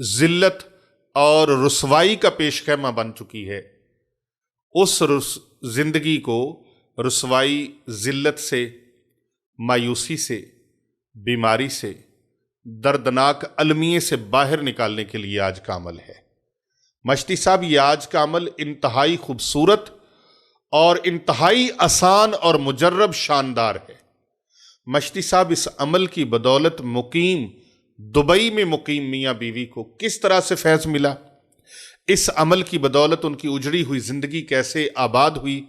ذلت اور رسوائی کا پیش خیمہ بن چکی ہے، اس زندگی کو رسوائی، ذلت سے، مایوسی سے، بیماری سے، دردناک المیے سے باہر نکالنے کے لیے آج کا عمل ہے۔ مشتی صاحب، یہ آج کا عمل انتہائی خوبصورت اور انتہائی آسان اور مجرب شاندار ہے۔ مشتی صاحب، اس عمل کی بدولت دبئی میں مقیم میاں بیوی کو کس طرح سے فیض ملا، اس عمل کی بدولت ان کی اجڑی ہوئی زندگی کیسے آباد ہوئی،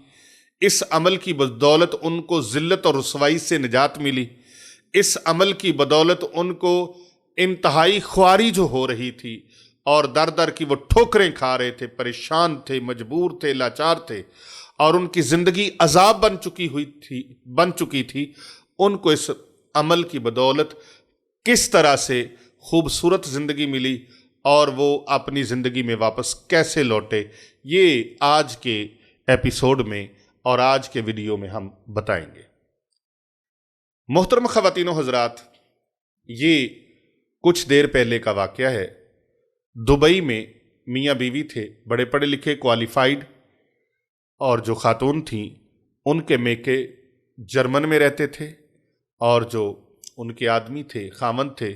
اس عمل کی بدولت ان کو ذلت اور رسوائی سے نجات ملی، اس عمل کی بدولت ان کو انتہائی خواری جو ہو رہی تھی اور در در کی وہ ٹھوکریں کھا رہے تھے، پریشان تھے، مجبور تھے، لاچار تھے اور ان کی زندگی عذاب بن چکی تھی، ان کو اس عمل کی بدولت کس طرح سے خوبصورت زندگی ملی اور وہ اپنی زندگی میں واپس کیسے لوٹے، یہ آج کے ایپیسوڈ میں اور آج کے ویڈیو میں ہم بتائیں گے۔ محترم خواتین و حضرات، یہ کچھ دیر پہلے کا واقعہ ہے۔ دبئی میں میاں بیوی تھے، بڑے پڑھے لکھے، کوالیفائیڈ، اور جو خاتون تھیں ان کے میکے جرمن میں رہتے تھے اور جو ان کے آدمی تھے، خاوند تھے،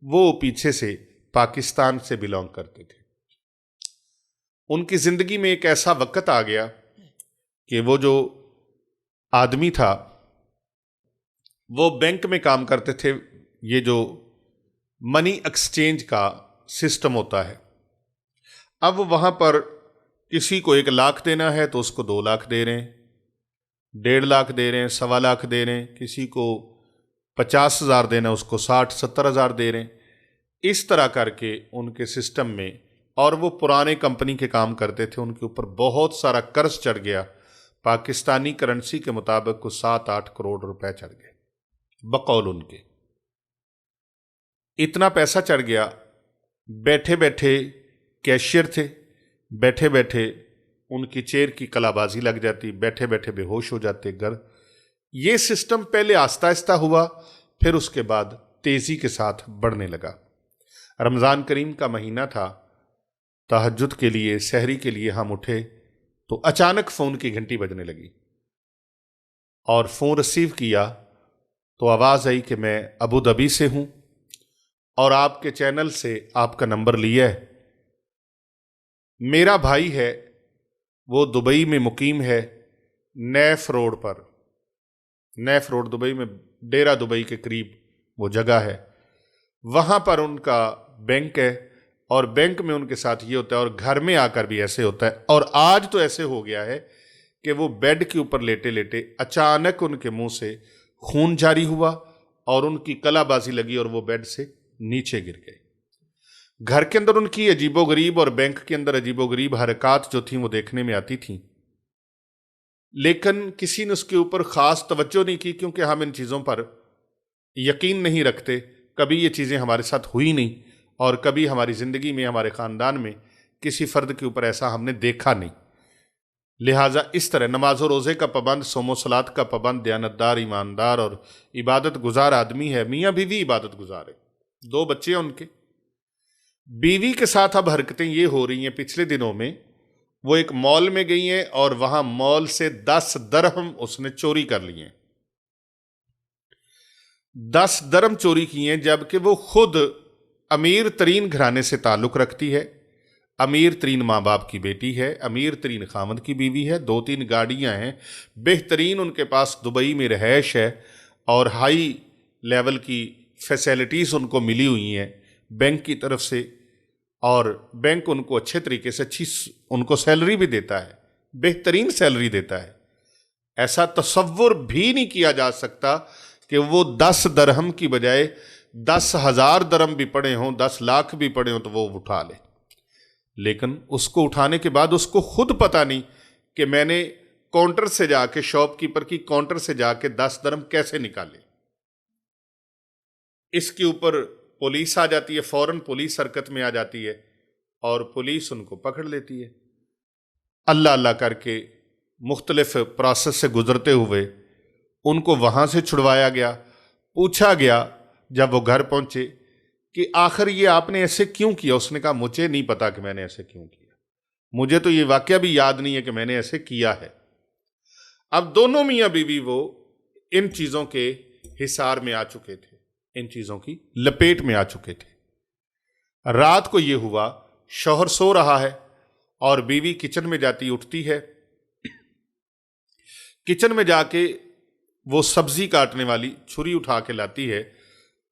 وہ پیچھے سے پاکستان سے بلانگ کرتے تھے۔ ان کی زندگی میں ایک ایسا وقت آ گیا کہ وہ جو آدمی تھا وہ بینک میں کام کرتے تھے، یہ جو منی ایکسچینج کا سسٹم ہوتا ہے۔ اب وہاں پر کسی کو 1 لاکھ دینا ہے تو اس کو 2 لاکھ دے رہے ہیں، 1.5 لاکھ دے رہے ہیں، 1.25 لاکھ دے رہے ہیں، کسی کو 50,000 دینا اس کو 60-70,000 دے رہے ہیں۔ اس طرح کر کے ان کے سسٹم میں، اور وہ پرانے کمپنی کے کام کرتے تھے، ان کے اوپر بہت سارا قرض چڑھ گیا، پاکستانی کرنسی کے مطابق کو 7-8 کروڑ روپے چڑھ گئے بقول ان کے۔ اتنا پیسہ چڑھ گیا، بیٹھے بیٹھے کیشیئر تھے، بیٹھے بیٹھے ان کی چیئر کی کلا بازی لگ جاتی، بیٹھے بیٹھے بے ہوش ہو جاتے گھر۔ یہ سسٹم پہلے آہستہ آہستہ ہوا، پھر اس کے بعد تیزی کے ساتھ بڑھنے لگا۔ رمضان کریم کا مہینہ تھا، تہجد کے لیے، سحری کے لیے ہم اٹھے تو اچانک فون کی گھنٹی بجنے لگی اور فون ریسیو کیا تو آواز آئی کہ میں ابوظہبی سے ہوں اور آپ کے چینل سے آپ کا نمبر لیا ہے۔ میرا بھائی ہے، وہ دبئی میں مقیم ہے، نیف روڈ پر، نیف روڈ دبئی میں، ڈیرہ دبئی کے قریب وہ جگہ ہے، وہاں پر ان کا بینک ہے اور بینک میں ان کے ساتھ یہ ہوتا ہے، اور گھر میں آ کر بھی ایسے ہوتا ہے۔ اور آج تو ایسے ہو گیا ہے کہ وہ بیڈ کے اوپر لیٹے لیٹے اچانک ان کے منہ سے خون جاری ہوا اور ان کی کلا بازی لگی اور وہ بیڈ سے نیچے گر گئے۔ گھر کے اندر ان کی عجیب و غریب اور بینک کے اندر عجیب و غریب حرکات جو تھیں وہ دیکھنے میں آتی تھیں، لیکن کسی نے اس کے اوپر خاص توجہ نہیں کی، کیونکہ ہم ان چیزوں پر یقین نہیں رکھتے، کبھی یہ چیزیں ہمارے ساتھ ہوئی نہیں اور کبھی ہماری زندگی میں، ہمارے خاندان میں کسی فرد کے اوپر ایسا ہم نے دیکھا نہیں۔ لہٰذا اس طرح نماز و روزے کا پابند، صوم و صلات کا پابند، دیانتدار، ایماندار اور عبادت گزار آدمی ہے، میاں بیوی عبادت گزار ہے، 2 بچے ہیں ان کے۔ بیوی کے ساتھ اب حرکتیں یہ ہو رہی ہیں، پچھلے دنوں میں وہ ایک مال میں گئی ہیں اور وہاں مال سے 10 درہم اس نے چوری کر لی ہیں، 10 درہم چوری کی ہیں، جبکہ وہ خود امیر ترین گھرانے سے تعلق رکھتی ہے، امیر ترین ماں باپ کی بیٹی ہے، امیر ترین خاوند کی بیوی ہے، 2-3 گاڑیاں ہیں، بہترین ان کے پاس دبئی میں رہائش ہے اور ہائی لیول کی فیسیلٹیز ان کو ملی ہوئی ہیں بینک کی طرف سے، اور بینک ان کو اچھے طریقے سے اچھی ان کو سیلری بھی دیتا ہے، بہترین سیلری دیتا ہے۔ ایسا تصور بھی نہیں کیا جا سکتا کہ وہ 10 درہم کی بجائے 10,000 درہم بھی پڑے ہوں، 10 لاکھ بھی پڑے ہوں تو وہ اٹھا لے، لیکن اس کو اٹھانے کے بعد اس کو خود پتہ نہیں کہ میں نے کاؤنٹر سے جا کے، شاپ کیپر کی کاؤنٹر سے جا کے 10 درہم کیسے نکالے۔ اس کے اوپر پولیس آ جاتی ہے، فوراً پولیس حرکت میں آ جاتی ہے اور پولیس ان کو پکڑ لیتی ہے۔ اللہ اللہ کر کے مختلف پروسیس سے گزرتے ہوئے ان کو وہاں سے چھڑوایا گیا۔ پوچھا گیا جب وہ گھر پہنچے کہ آخر یہ آپ نے ایسے کیوں کیا؟ اس نے کہا مجھے نہیں پتا کہ میں نے ایسے کیوں کیا، مجھے تو یہ واقعہ بھی یاد نہیں ہے کہ میں نے ایسے کیا ہے۔ اب دونوں میاں بیوی وہ ان چیزوں کے حصار میں آ چکے تھے، ان چیزوں کی لپیٹ میں آ چکے تھے۔ رات کو یہ ہوا، شوہر سو رہا ہے اور بیوی کچن میں جاتی اٹھتی ہے، کچن میں جا کے وہ سبزی کاٹنے والی چھری اٹھا کے لاتی ہے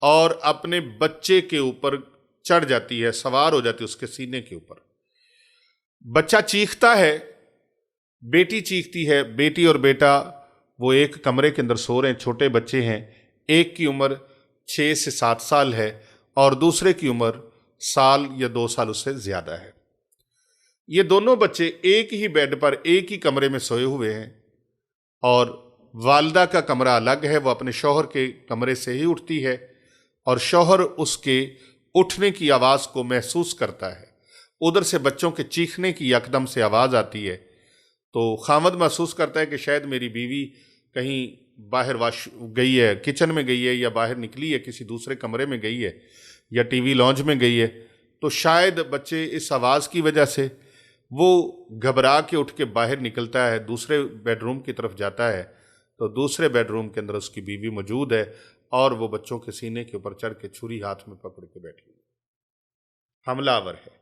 اور اپنے بچے کے اوپر چڑھ جاتی ہے، سوار ہو جاتی ہے اس کے سینے کے اوپر۔ بچہ چیختا ہے، بیٹی چیختی ہے، بیٹی اور بیٹا وہ ایک کمرے کے اندر سو رہے ہیں، چھوٹے بچے ہیں، ایک کی عمر 6 سے 7 سال ہے اور دوسرے کی عمر سال یا 2 سال اس سے زیادہ ہے۔ یہ دونوں بچے ایک ہی بیڈ پر ایک ہی کمرے میں سوئے ہوئے ہیں اور والدہ کا کمرہ الگ ہے، وہ اپنے شوہر کے کمرے سے ہی اٹھتی ہے اور شوہر اس کے اٹھنے کی آواز کو محسوس کرتا ہے۔ ادھر سے بچوں کے چیخنے کی یکدم سے آواز آتی ہے تو خاوند محسوس کرتا ہے کہ شاید میری بیوی کہیں باہر گئی ہے، کچن میں گئی ہے یا باہر نکلی ہے، کسی دوسرے کمرے میں گئی ہے یا ٹی وی لانج میں گئی ہے، تو شاید بچے اس آواز کی وجہ سے وہ گھبرا کے اٹھ کے باہر نکلتا ہے، دوسرے بیڈ روم کی طرف جاتا ہے تو دوسرے بیڈ روم کے اندر اس کی بیوی موجود ہے اور وہ بچوں کے سینے کے اوپر چڑھ کے چھری ہاتھ میں پکڑ کے بیٹھی ہے، حملہ آور ہے۔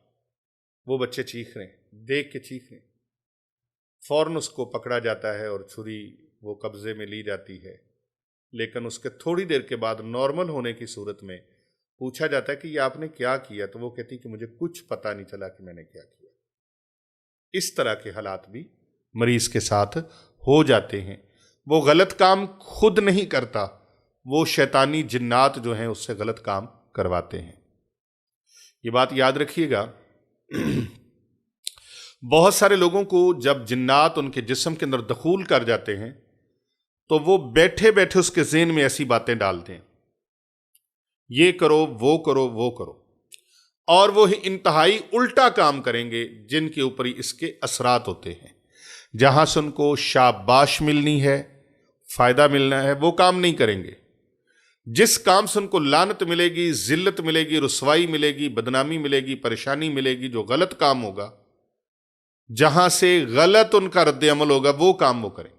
وہ بچے چیخ رہے ہیں، دیکھ کے چیخ رہے ہیں، فوراً اس کو پکڑا جاتا ہے اور چھری وہ قبضے میں لی جاتی ہے، لیکن اس کے تھوڑی دیر کے بعد نارمل ہونے کی صورت میں پوچھا جاتا ہے کہ یہ آپ نے کیا کیا، تو وہ کہتی کہ مجھے کچھ پتہ نہیں چلا کہ میں نے کیا کیا۔ اس طرح کے حالات بھی مریض کے ساتھ ہو جاتے ہیں۔ وہ غلط کام خود نہیں کرتا، وہ شیطانی جنات جو ہیں اس سے غلط کام کرواتے ہیں۔ یہ بات یاد رکھیے گا، بہت سارے لوگوں کو جب جنات ان کے جسم کے اندر دخول کر جاتے ہیں تو وہ بیٹھے بیٹھے اس کے ذہن میں ایسی باتیں ڈالتے ہیں، یہ کرو وہ کرو وہ کرو، اور وہ انتہائی الٹا کام کریں گے جن کے اوپر اس کے اثرات ہوتے ہیں۔ جہاں سے ان کو شاباش ملنی ہے، فائدہ ملنا ہے، وہ کام نہیں کریں گے۔ جس کام سے ان کو لعنت ملے گی، ذلت ملے گی، رسوائی ملے گی، بدنامی ملے گی، پریشانی ملے گی، جو غلط کام ہوگا، جہاں سے غلط ان کا رد عمل ہوگا، وہ کام وہ کریں گے۔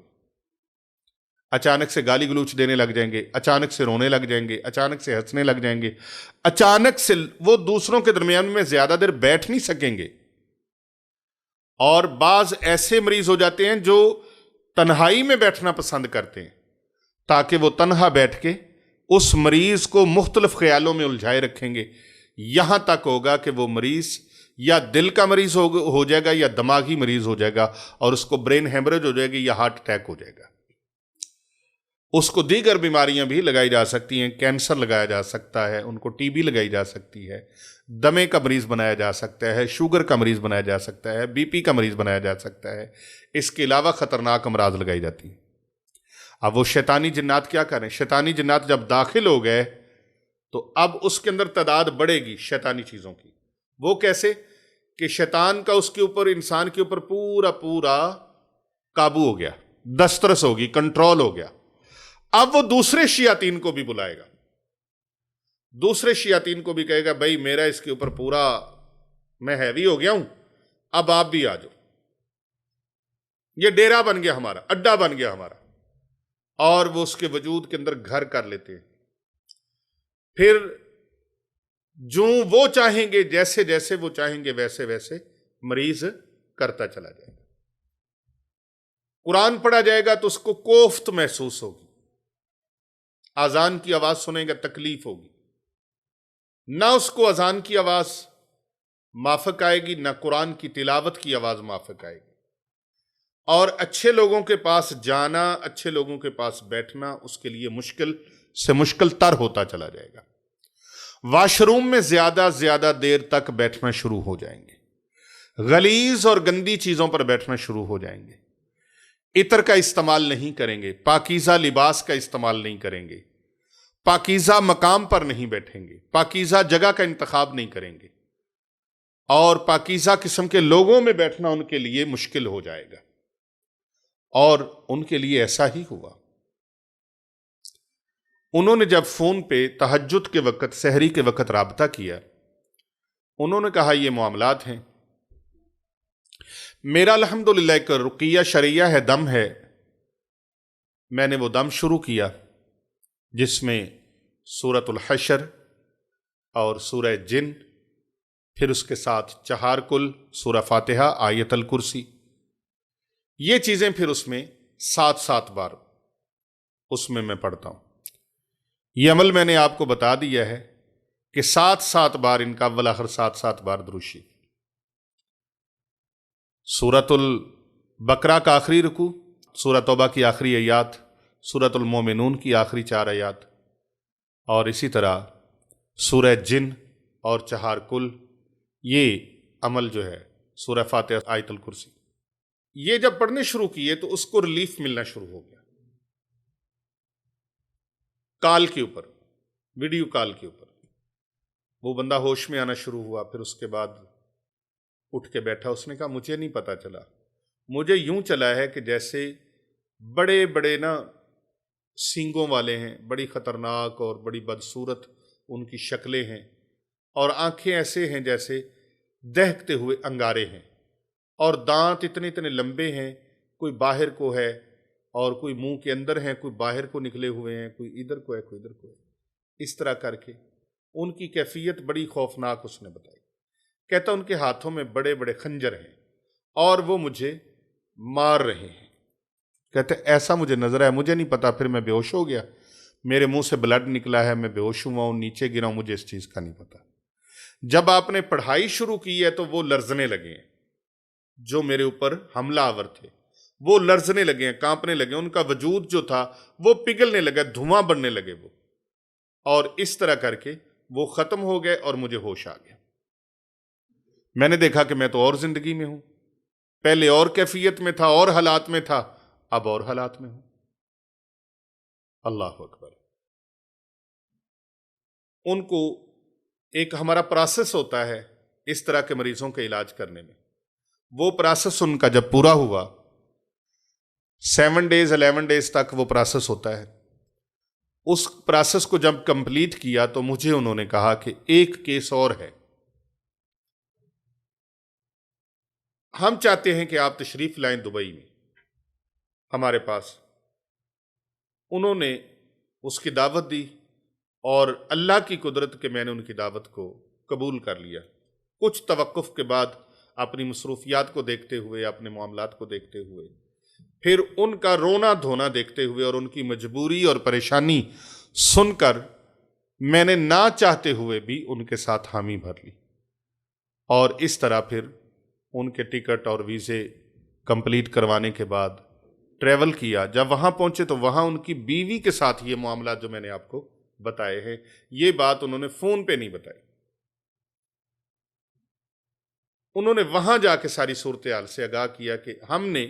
اچانک سے گالی گلوچ دینے لگ جائیں گے، اچانک سے رونے لگ جائیں گے، اچانک سے ہنسنے لگ جائیں گے، اچانک سے وہ دوسروں کے درمیان میں زیادہ دیر بیٹھ نہیں سکیں گے۔ اور بعض ایسے مریض ہو جاتے ہیں جو تنہائی میں بیٹھنا پسند کرتے ہیں تاکہ وہ تنہا بیٹھ کے اس مریض کو مختلف خیالوں میں الجھائے رکھیں گے، یہاں تک ہوگا کہ وہ مریض یا دل کا مریض ہو جائے گا یا دماغی مریض ہو جائے گا اور اس کو برین ہیمریج ہو جائے گی یا ہارٹ اٹیک ہو جائے گا۔ اس کو دیگر بیماریاں بھی لگائی جا سکتی ہیں، کینسر لگایا جا سکتا ہے، ان کو ٹی بی لگائی جا سکتی ہے، دمے کا مریض بنایا جا سکتا ہے، شوگر کا مریض بنایا جا سکتا ہے، بی پی کا مریض بنایا جا سکتا ہے۔ اس کے علاوہ خطرناک امراض لگائی جاتی ہیں۔ اب وہ شیطانی جنات کیا کریں؟ شیطانی جنات جب داخل ہو گئے تو اب اس کے اندر تعداد بڑھے گی شیطانی چیزوں کی۔ وہ کیسے کہ شیطان کا اس کے اوپر، انسان کے اوپر پورا قابو ہو گیا، دسترس ہوگی، کنٹرول ہو گیا۔ اب وہ دوسرے شیاطین کو بھی بلائے گا، دوسرے شیاطین کو بھی کہے گا بھائی میرا اس کے اوپر پورا، میں ہیوی ہو گیا ہوں، اب آپ بھی آ جاؤ۔ یہ ڈیرا بن گیا ہمارا، اڈا بن گیا ہمارا، اور وہ اس کے وجود کے اندر گھر کر لیتے ہیں۔ پھر جو وہ چاہیں گے، جیسے جیسے وہ چاہیں گے، ویسے ویسے مریض کرتا چلا جائے گا۔ قرآن پڑھا جائے گا تو اس کو کوفت محسوس ہوگی، اذان کی آواز سنے گا تکلیف ہوگی، نہ اس کو اذان کی آواز مافق آئے گی، نہ قرآن کی تلاوت کی آواز مافق آئے گی، اور اچھے لوگوں کے پاس جانا، اچھے لوگوں کے پاس بیٹھنا اس کے لیے مشکل سے مشکل تر ہوتا چلا جائے گا۔ واش روم میں زیادہ دیر تک بیٹھنا شروع ہو جائیں گے، غلیظ اور گندی چیزوں پر بیٹھنا شروع ہو جائیں گے، عطر کا استعمال نہیں کریں گے، پاکیزہ لباس کا استعمال نہیں کریں گے، پاکیزہ مقام پر نہیں بیٹھیں گے، پاکیزہ جگہ کا انتخاب نہیں کریں گے، اور پاکیزہ قسم کے لوگوں میں بیٹھنا ان کے لیے مشکل ہو جائے گا۔ اور ان کے لیے ایسا ہی ہوا۔ انہوں نے جب فون پہ تہجد کے وقت، سحری کے وقت رابطہ کیا، انہوں نے کہا یہ معاملات ہیں۔ میرا الحمدللہ ایک رقیہ شرعیہ ہے، دم ہے، میں نے وہ دم شروع کیا جس میں سورۃ الحشر اور سورہ جن، پھر اس کے ساتھ چہار کل، سورہ فاتحہ، آیت الکرسی، یہ چیزیں پھر اس میں 7 بار اس میں پڑھتا ہوں۔ یہ عمل میں نے آپ کو بتا دیا ہے کہ 7 بار ان کا اول آخر 7 بار درود شریف۔ سورۃ البقرہ کا آخری رکوع، سورہ توبہ کی آخری آیات، سورۃ المومنون کی آخری 4 آیات، اور اسی طرح سورہ جن اور چہار کل، یہ عمل جو ہے سورہ فاتحہ، آیت الکرسی، یہ جب پڑھنے شروع کیے تو اس کو ریلیف ملنا شروع ہو گیا۔ کال کے اوپر، ویڈیو کال کے اوپر وہ بندہ ہوش میں آنا شروع ہوا، پھر اس کے بعد اٹھ کے بیٹھا، اس نے کہا مجھے نہیں پتا چلا، مجھے یوں چلا ہے کہ جیسے بڑے بڑے سینگوں والے ہیں، بڑی خطرناک اور بڑی بدصورت ان کی شکلیں ہیں، اور آنکھیں ایسے ہیں جیسے دہکتے ہوئے انگارے ہیں، اور دانت اتنے اتنے لمبے ہیں، کوئی باہر کو ہے اور کوئی منہ کے اندر ہیں، کوئی باہر کو نکلے ہوئے ہیں، کوئی ادھر کو ہے، کوئی ادھر کو ہے، اس طرح کر کے ان کی کیفیت بڑی خوفناک اس نے بتائی۔ کہتا ان کے ہاتھوں میں بڑے بڑے خنجر ہیں اور وہ مجھے مار رہے ہیں۔ کہتے ایسا مجھے نظر ہے، مجھے نہیں پتا، پھر میں بے ہوش ہو گیا، میرے منہ سے بلڈ نکلا ہے، میں بے ہوش ہوا ہوں، نیچے گرا ہوں، مجھے اس چیز کا نہیں پتا۔ جب آپ نے پڑھائی شروع کی ہے تو وہ لرزنے لگے ہیں، جو میرے اوپر حملہ آور تھے وہ لرزنے لگے ہیں، کانپنے لگے ہیں، ان کا وجود جو تھا وہ پگھلنے لگا، دھواں بننے لگے وہ، اور اس طرح کر کے وہ ختم ہو گئے اور مجھے ہوش آ گیا۔ میں نے دیکھا کہ میں تو اور زندگی میں ہوں، پہلے اور کیفیت میں تھا، اور حالات میں تھا، اب اور حالات میں ہوں۔ اللہ اکبر۔ ان کو ایک ہمارا پروسیس ہوتا ہے اس طرح کے مریضوں کے علاج کرنے میں، وہ پروسیس ان کا جب پورا ہوا، 7 ڈیز 11 ڈیز تک وہ پروسیس ہوتا ہے، اس پروسیس کو جب کمپلیٹ کیا تو مجھے انہوں نے کہا کہ ایک کیس اور ہے، ہم چاہتے ہیں کہ آپ تشریف لائیں دبئی میں ہمارے پاس۔ انہوں نے اس کی دعوت دی اور اللہ کی قدرت کہ میں نے ان کی دعوت کو قبول کر لیا۔ کچھ توقف کے بعد اپنی مصروفیات کو دیکھتے ہوئے، اپنے معاملات کو دیکھتے ہوئے، پھر ان کا رونا دھونا دیکھتے ہوئے اور ان کی مجبوری اور پریشانی سن کر میں نے نہ چاہتے ہوئے بھی ان کے ساتھ حامی بھر لی، اور اس طرح پھر ان کے ٹکٹ اور ویزے کمپلیٹ کروانے کے بعد ٹریول کیا۔ جب وہاں پہنچے تو وہاں ان کی بیوی کے ساتھ یہ معاملات جو میں نے آپ کو بتائے ہیں، یہ بات انہوں نے فون پہ نہیں بتائی، انہوں نے وہاں جا کے ساری صورتحال سے آگاہ کیا کہ ہم نے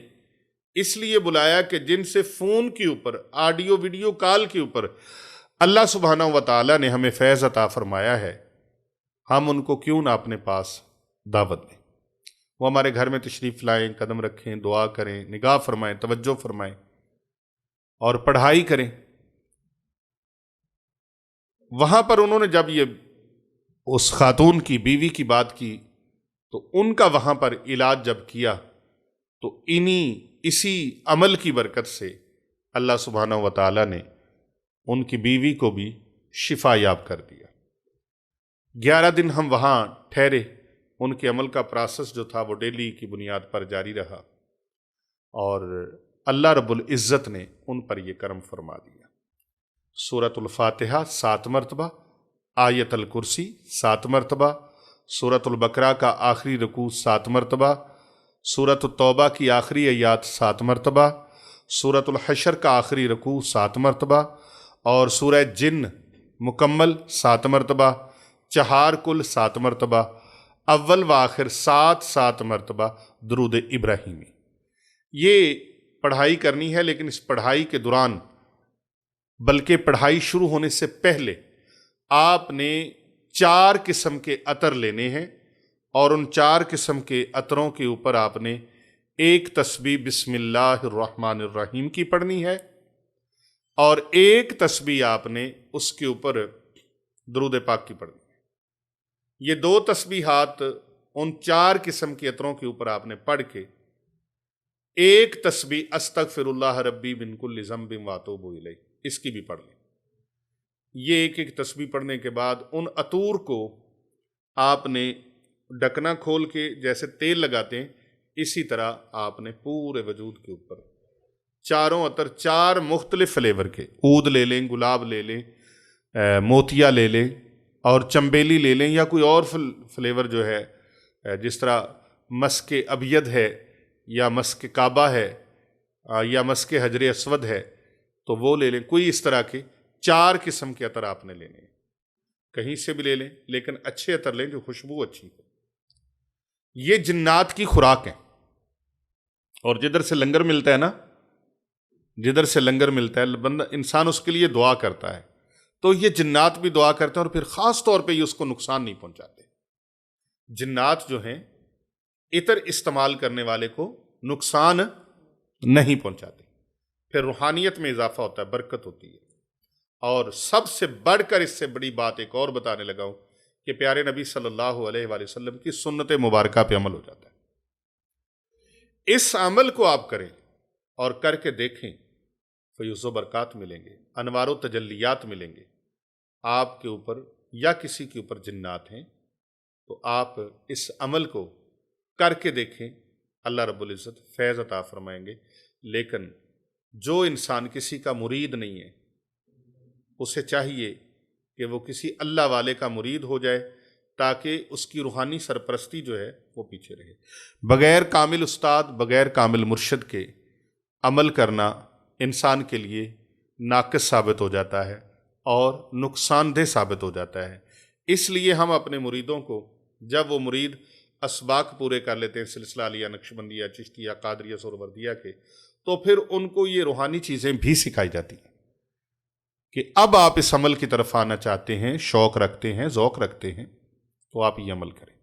اس لیے بلایا کہ جن سے فون کے اوپر، آڈیو ویڈیو کال کے اوپر اللہ سبحانہ و تعالیٰ نے ہمیں فیض عطا فرمایا ہے، ہم ان کو کیوں نہ اپنے پاس دعوت دیں، وہ ہمارے گھر میں تشریف لائیں، قدم رکھیں، دعا کریں، نگاہ فرمائیں، توجہ فرمائیں اور پڑھائی کریں۔ وہاں پر انہوں نے جب یہ اس خاتون کی بیوی کی بات کی تو ان کا وہاں پر علاج جب کیا تو اسی عمل کی برکت سے اللہ سبحانہ و تعالیٰ نے ان کی بیوی کو بھی شفا یاب کر دیا۔ 11 دن ہم وہاں ٹھہرے، ان کے عمل کا پروسیس جو تھا وہ ڈیلی کی بنیاد پر جاری رہا، اور اللہ رب العزت نے ان پر یہ کرم فرما دیا۔ سورۃ الفاتحہ 7 مرتبہ، آیت الکرسی 7 مرتبہ، سورۃ البقرہ کا آخری رکوع 7 مرتبہ، سورۃ التوبہ کی آخری آیات 7 مرتبہ، سورۃ الحشر کا آخری رکوع 7 مرتبہ، اور سورہ جن مکمل 7 مرتبہ، چہار کل 7 مرتبہ، اول و آخر 7 مرتبہ درود ابراہیمی۔ یہ پڑھائی کرنی ہے، لیکن اس پڑھائی کے دوران، بلکہ پڑھائی شروع ہونے سے پہلے، آپ نے 4 قسم کے عطر لینے ہیں، اور ان 4 قسم کے عطروں کے اوپر آپ نے ایک تسبیح بسم اللہ الرحمن الرحیم کی پڑھنی ہے، اور ایک تسبیح آپ نے اس کے اوپر درود پاک کی پڑھنی ہے۔ یہ 2 تسبیحات ان 4 قسم کے عطروں کے اوپر آپ نے پڑھ کے ایک تسبیح استغفر اللہ ربی من کل ذنب واتوب الیہ، اس کی بھی پڑھ لیں۔ یہ ایک ایک تسبیح پڑھنے کے بعد ان عطور کو آپ نے ڈھکنا کھول کے جیسے تیل لگاتے ہیں اسی طرح آپ نے پورے وجود کے اوپر چاروں عطر 4 مختلف فلیور کے، عود لے لیں، گلاب لے لیں، موتیا لے لیں اور چمبیلی لے لیں، یا کوئی اور فلیور جو ہے، جس طرح مسک ابید ہے یا مسک کعبہ ہے یا مسک حجر اسود ہے تو وہ لے لیں۔ کوئی اس طرح کے 4 قسم کے عطر آپ نے لینے ہیں، کہیں سے بھی لے لیں لیکن اچھے عطر لیں جو خوشبو اچھی ہو۔ یہ جنات کی خوراک ہیں، اور جدھر سے لنگر ملتا ہے نا، جدھر سے لنگر ملتا ہے بندہ انسان اس کے لیے دعا کرتا ہے، تو یہ جنات بھی دعا کرتے ہیں اور پھر خاص طور پہ یہ اس کو نقصان نہیں پہنچاتے۔ جنات جو ہیں عطر استعمال کرنے والے کو نقصان نہیں پہنچاتے، پھر روحانیت میں اضافہ ہوتا ہے، برکت ہوتی ہے۔ اور سب سے بڑھ کر اس سے بڑی بات ایک اور بتانے لگا ہوں کہ پیارے نبی صلی اللہ علیہ وآلہ وسلم کی سنت مبارکہ پہ عمل ہو جاتا ہے۔ اس عمل کو آپ کریں اور کر کے دیکھیں، فیوز و برکات ملیں گے، انوار و تجلیات ملیں گے آپ کے اوپر یا کسی کے اوپر جنات ہیں تو آپ اس عمل کو کر کے دیکھیں، اللہ رب العزت فیض عطا فرمائیں گے۔ لیکن جو انسان کسی کا مرید نہیں ہے اسے چاہیے کہ وہ کسی اللہ والے کا مرید ہو جائے تاکہ اس کی روحانی سرپرستی جو ہے وہ پیچھے رہے۔ بغیر کامل استاد، بغیر کامل مرشد کے عمل کرنا انسان کے لیے ناقص ثابت ہو جاتا ہے اور نقصان دہ ثابت ہو جاتا ہے۔ اس لیے ہم اپنے مریدوں کو، جب وہ مرید اسباق پورے کر لیتے ہیں سلسلہ علیہ، نقشبندیہ، چشتیہ، قادریہ، سہروردیہ کے، تو پھر ان کو یہ روحانی چیزیں بھی سکھائی جاتی ہیں کہ اب آپ اس عمل کی طرف آنا چاہتے ہیں، شوق رکھتے ہیں، ذوق رکھتے ہیں تو آپ یہ عمل کریں۔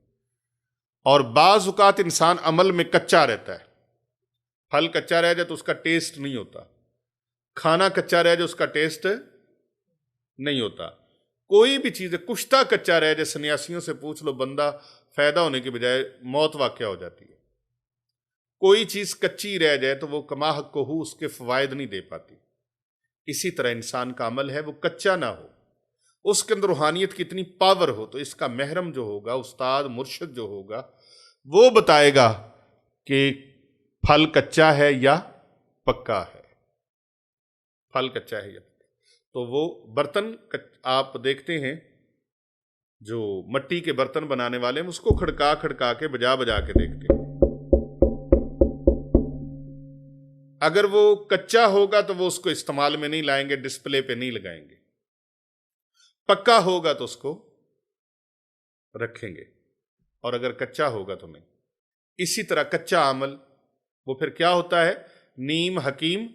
اور بعض اوقات انسان عمل میں کچا رہتا ہے، پھل کچا رہ جائے تو اس کا ٹیسٹ نہیں ہوتا، کھانا کچا رہ جائے اس کا ٹیسٹ نہیں ہوتا، کوئی بھی چیز کشتہ کچا رہ جائے، سنیاسیوں سے پوچھ لو، بندہ فائدہ ہونے کے بجائے موت واقع ہو جاتی ہے۔ کوئی چیز کچی رہ جائے تو وہ کما حق کو ہو اس کے فوائد نہیں دے پاتی۔ اسی طرح انسان کا عمل ہے وہ کچا نہ ہو، اس کے اندر روحانیت کی اتنی پاور ہو تو اس کا محرم جو ہوگا، استاد مرشد جو ہوگا، وہ بتائے گا کہ پھل کچا ہے یا پکا ہے، پھل کچا ہے یا پکا۔ تو وہ برتن آپ دیکھتے ہیں جو مٹی کے برتن بنانے والے ہیں اس کو کھڑکا کھڑکا کے بجا بجا کے دیکھتے ہیں، اگر وہ کچا ہوگا تو وہ اس کو استعمال میں نہیں لائیں گے، ڈسپلے پہ نہیں لگائیں گے، پکا ہوگا تو اس کو رکھیں گے، اور اگر کچا ہوگا تو نہیں۔ اسی طرح کچا عمل وہ پھر کیا ہوتا ہے، نیم حکیم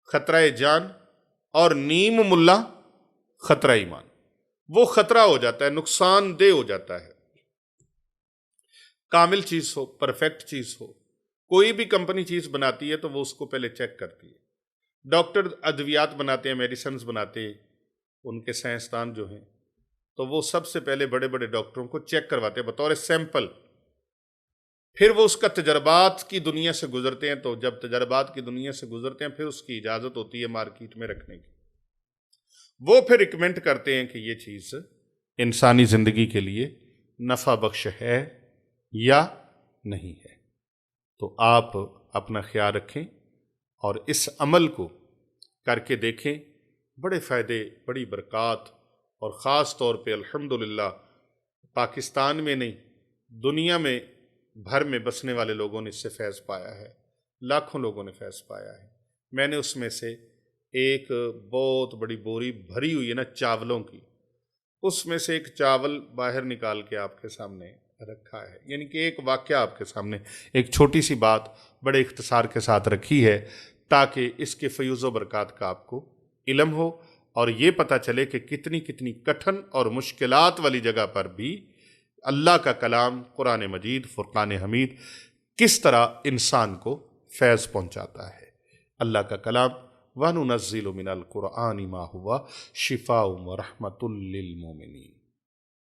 خطرہ جان اور نیم ملا خطرہ ایمان، وہ خطرہ ہو جاتا ہے، نقصان دہ ہو جاتا ہے۔ کامل چیز ہو، پرفیکٹ چیز ہو، کوئی بھی کمپنی چیز بناتی ہے تو وہ اس کو پہلے چیک کرتی ہے۔ ڈاکٹر ادویات بناتے ہیں، میڈیسنز بناتے ہیں، ان کے سائنسدان جو ہیں تو وہ سب سے پہلے بڑے بڑے ڈاکٹروں کو چیک کرواتے ہیں بطور سیمپل، پھر وہ اس کا تجربات کی دنیا سے گزرتے ہیں، تو جب تجربات کی دنیا سے گزرتے ہیں پھر اس کی اجازت ہوتی ہے مارکیٹ میں رکھنے کی۔ وہ پھر ریکمینڈ کرتے ہیں کہ یہ چیز انسانی زندگی کے لیے نفع بخش ہے یا نہیں ہے۔ تو آپ اپنا خیال رکھیں اور اس عمل کو کر کے دیکھیں، بڑے فائدے، بڑی برکات، اور خاص طور پہ الحمدللہ پاکستان میں نہیں دنیا میں بھر میں بسنے والے لوگوں نے اس سے فیض پایا ہے، لاکھوں لوگوں نے فیض پایا ہے۔ میں نے اس میں سے ایک بہت بڑی بوری بھری ہوئی ہے نا چاولوں کی، اس میں سے ایک چاول باہر نکال کے آپ کے سامنے رکھا ہے، یعنی کہ ایک واقعہ آپ کے سامنے، ایک چھوٹی سی بات بڑے اختصار کے ساتھ رکھی ہے تاکہ اس کے فیوز و برکات کا آپ کو علم ہو اور یہ پتہ چلے کہ کتنی کتنی کٹھن اور مشکلات والی جگہ پر بھی اللہ کا کلام قرآن مجید فرقان حمید کس طرح انسان کو فیض پہنچاتا ہے۔ اللہ کا کلام وَنُنَزِّلُ مِنَ الْقُرْآنِ مَا هُوَ شِفَاءٌ وَرَحْمَةٌ لِّلْمُؤْمِنِينَ۔